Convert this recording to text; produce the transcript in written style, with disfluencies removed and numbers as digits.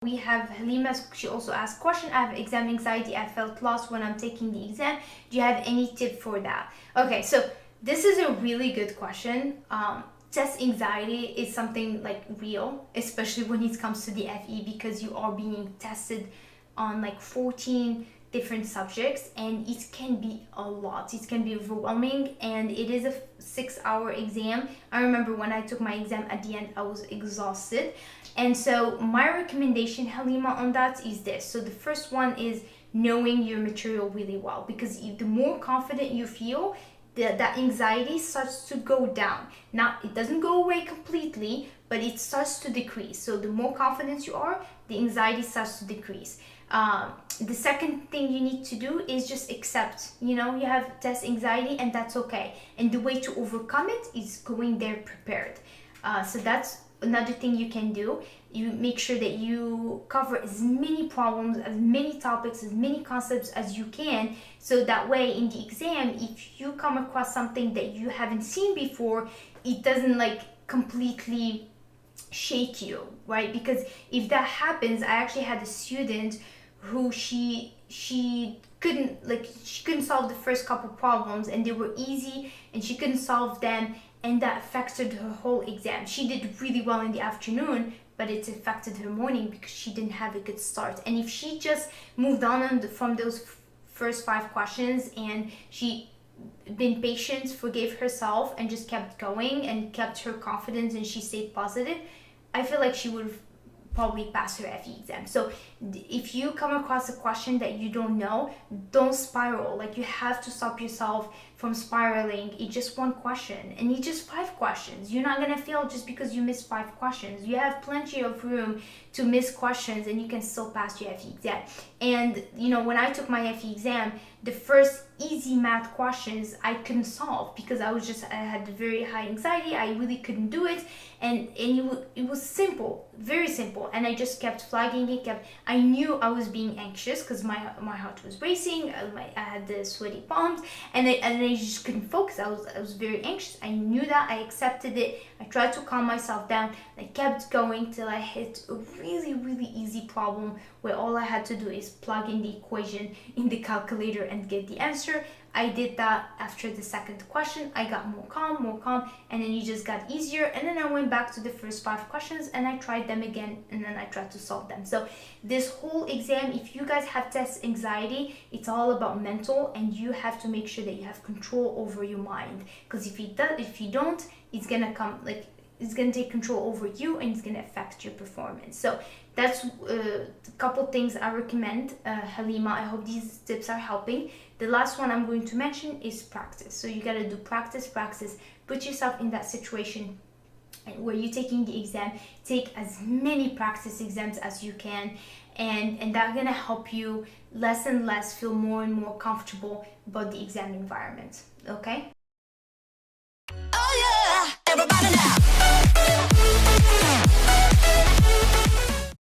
We have Halima, she also asked question, I have exam anxiety, I felt lost when I'm taking the exam. Do you have any tip for that? Okay, so this is a really good question. Test anxiety is something like real, especially when it comes to the FE, because you are being tested on like 14 different subjects, and it can be a lot. It can be overwhelming, and it is a 6-hour exam. I remember when I took my exam, at the end I was exhausted. And so my recommendation, Halima, on that is this. So the first one is knowing your material really well, because the more confident you feel, that anxiety starts to go down. Now, it doesn't go away completely, but it starts to decrease. So the more confident you are, the anxiety starts to decrease. The second thing you need to do is just accept, you have test anxiety, and that's okay. And the way to overcome it is going there prepared. So that's another thing you can do. You make sure that you cover as many problems, as many topics, as many concepts as you can, so that way in the exam, if you come across something that you haven't seen before, it doesn't like completely shake you, right? Because if that happens, I actually had a student who she couldn't solve the first couple problems, and they were easy, and she couldn't solve them, and that affected her whole exam. She did really well in the afternoon, but it affected her morning because she didn't have a good start. And if she just moved on from those first 5 questions, and she been patient, forgave herself, and just kept going and kept her confidence, and she stayed positive, I feel like she would have probably pass her FE exam. So if you come across a question that you don't know, don't spiral. Like, you have to stop yourself from spiraling. It's just one question, and it's just 5 questions. You're not gonna fail just because you missed 5 questions. You have plenty of room to miss questions, and you can still pass your FE exam. And when I took my FE exam, the first easy math questions I couldn't solve because I had very high anxiety. I really couldn't do it, and it was simple, very simple, and I just kept flagging it. I knew I was being anxious because my heart was racing. I had the sweaty palms, and I just couldn't focus. I was very anxious. I knew that. I accepted it. I tried to calm myself down. I kept going till I hit a really, really easy problem where all I had to do is plug in the equation in the calculator and get the answer. I did that after the second question. I got more calm, and then it just got easier. And then I went back to the first 5 questions, and I tried them again, and then I tried to solve them. So this whole exam, if you guys have test anxiety, it's all about mental, and you have to make sure that you have control over your mind. Because if you don't, it's gonna it's gonna take control over you, and it's gonna affect your performance. So that's a couple things I recommend, Halima. I hope these tips are helping. The last one I'm going to mention is practice. So you gotta do practice. Put yourself in that situation where you're taking the exam. Take as many practice exams as you can, and that's gonna help you less and less feel more and more comfortable about the exam environment. Okay? Oh yeah, everybody now.